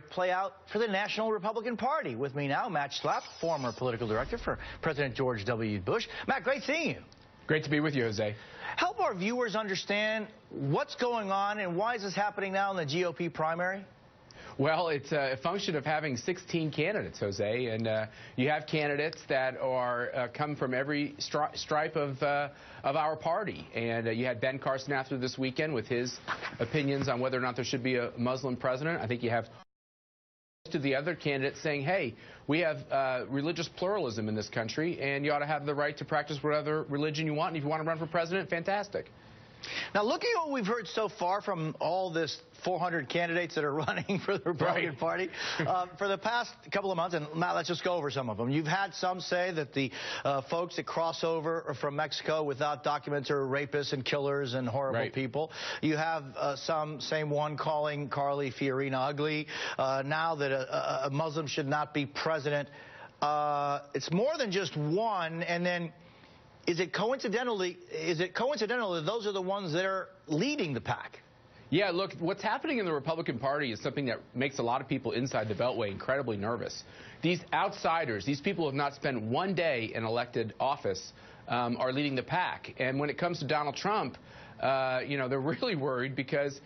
Play out for the National Republican Party. With me now, Matt Schlapp, former political director for President George W. Bush. Matt, great seeing you. Great to be with you, Jose. Help our viewers understand what's going on and why is this happening now in the GOP primary? Well, it's a function of having 16 candidates, Jose, and you have candidates that are come from every stripe of our party. And you had Ben Carson after this weekend with his opinions on whether or not there should be a Muslim president. I think you have to the other candidates saying, hey, we have religious pluralism in this country, and you ought to have the right to practice whatever religion you want. And if you want to run for president, fantastic. Now, looking at what we've heard so far from all this 400 candidates that are running for the Republican Party for the past couple of months, and Matt, let's just go over some of them. You've had some say that the folks that cross over from Mexico without documents are rapists and killers and horrible people. You have some, same one, calling Carly Fiorina ugly. Now that a Muslim should not be president. It's more than just one, and then Is it coincidental that those are the ones that are leading the pack? Yeah, look, what's happening in the Republican Party is something that makes a lot of people inside the Beltway incredibly nervous. These outsiders, these people who have not spent one day in elected office, are leading the pack. And when it comes to Donald Trump, they're really worried because,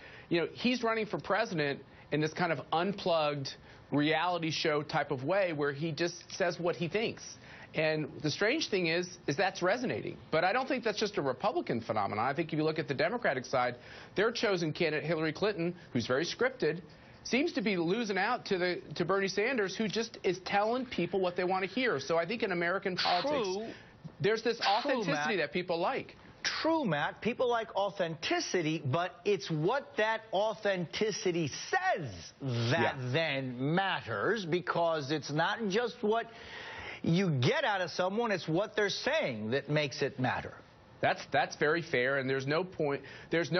he's running for president in this kind of unplugged reality show type of way where he just says what he thinks. And the strange thing is that's resonating. But I don't think that's just a Republican phenomenon. I think if you look at the Democratic side, their chosen candidate, Hillary Clinton, who's very scripted, seems to be losing out to Bernie Sanders, who just is telling people what they want to hear. So I think in American politics, there's this authenticity that people like. True, Matt. People like authenticity, but it's what that authenticity says that then matters, because it's not just what you get out of someone, it's what they're saying that makes it matter. That's very fair, and there's no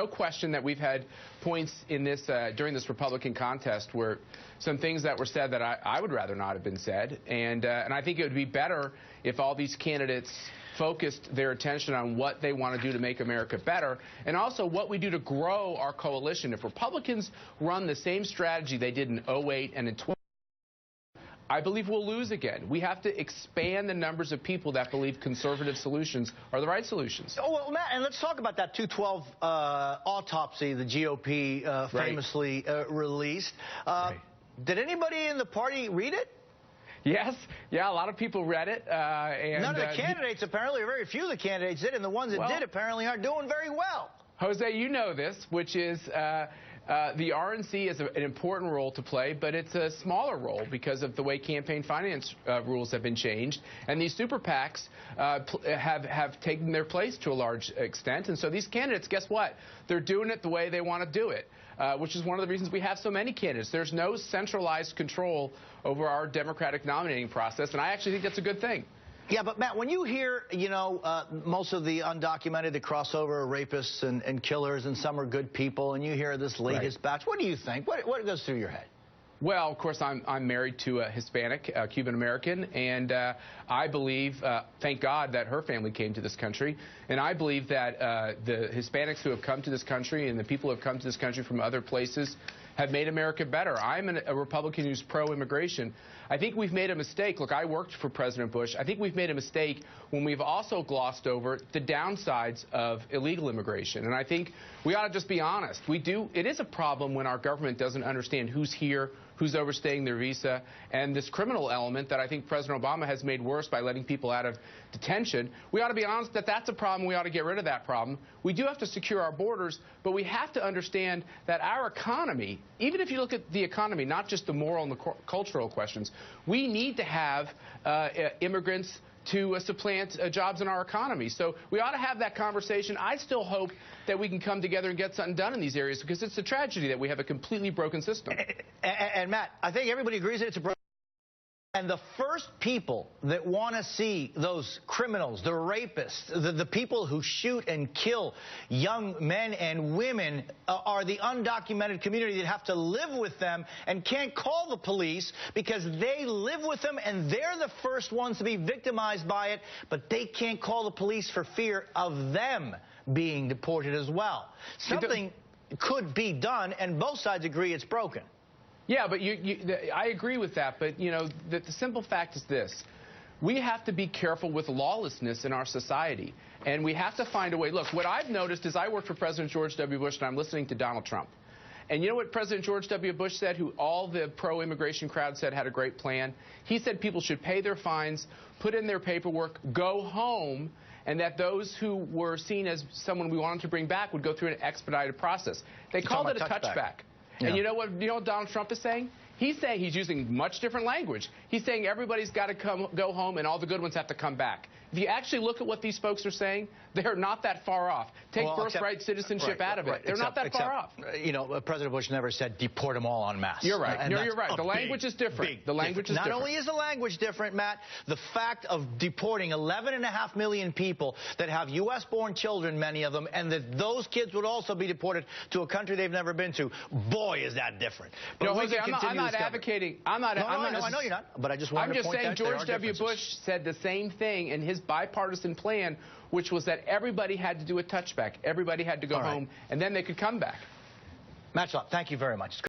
question that we've had points in this during this Republican contest where some things that were said that I would rather not have been said, and I think it would be better if all these candidates focused their attention on what they want to do to make America better, and also what we do to grow our coalition. If Republicans run the same strategy they did in 2008 and in 2012, I believe we'll lose again. We have to expand the numbers of people that believe conservative solutions are the right solutions. Oh, well, Matt, and let's talk about that 212 autopsy the GOP famously released. Did anybody in the party read it? Yes. Yeah, a lot of people read it. And none of the candidates, apparently, or very few of the candidates did, and the ones that did apparently aren't doing very well. Jose, you know this, which is the RNC has an important role to play, but it's a smaller role because of the way campaign finance rules have been changed. And these super PACs have taken their place to a large extent. And so these candidates, guess what? They're doing it the way they want to do it, which is one of the reasons we have so many candidates. There's no centralized control over our democratic nominating process, and I actually think that's a good thing. Yeah, but Matt, when you hear, most of the undocumented, the crossover rapists and killers, and some are good people, and you hear this latest batch, what do you think? What goes through your head? Well, of course, I'm married to a Hispanic, Cuban-American, and I believe, thank God, that her family came to this country. And I believe that the Hispanics who have come to this country and the people who have come to this country from other places have made America better. I'm a Republican who's pro-immigration. I think we've made a mistake. Look, I worked for President Bush. I think we've made a mistake when we've also glossed over the downsides of illegal immigration. And I think we ought to just be honest. It is a problem when our government doesn't understand who's here, who's overstaying their visa, and this criminal element that I think President Obama has made worse by letting people out of detention. We ought to be honest that that's a problem. We ought to get rid of that problem. We do have to secure our borders, but we have to understand that our economy, even if you look at the economy, not just the moral and the cultural questions, we need to have immigrants to supplant jobs in our economy. So we ought to have that conversation. I still hope that we can come together and get something done in these areas, because it's a tragedy that we have a completely broken system. And Matt, I think everybody agrees that it's a broken system. And the first people that want to see those criminals, the rapists, the people who shoot and kill young men and women are the undocumented community that have to live with them and can't call the police because they live with them and they're the first ones to be victimized by it, but they can't call the police for fear of them being deported as well. Something could be done, and both sides agree it's broken. Yeah, but I agree with that. But, you know, the simple fact is this. We have to be careful with lawlessness in our society. And we have to find a way. Look, what I've noticed is I worked for President George W. Bush, and I'm listening to Donald Trump. And you know what President George W. Bush said, who all the pro-immigration crowd said had a great plan? He said people should pay their fines, put in their paperwork, go home, and that those who were seen as someone we wanted to bring back would go through an expedited process. They called it a touchback. Yeah. And you know what Donald Trump is saying? He's saying, he's using much different language. He's saying everybody's got to go home and all the good ones have to come back. If you actually look at what these folks are saying, they're not that far off. Take birthright citizenship out of it. They're not that far off. You know, President Bush never said deport them all en masse. You're right. No, you're right. The language is different. The language is different. Not only is the language different, Matt, the fact of deporting 11.5 million people that have U.S.-born children, many of them, and that those kids would also be deported to a country they've never been to, boy, is that different. But no, Jose, I'm not advocating. I know you're not, but I just wanted to point out. I'm just saying George W. Bush said the same thing in his bipartisan plan, which was that everybody had to do a touchback. Everybody had to go home, and then they could come back. Matt Schlapp, thank you very much.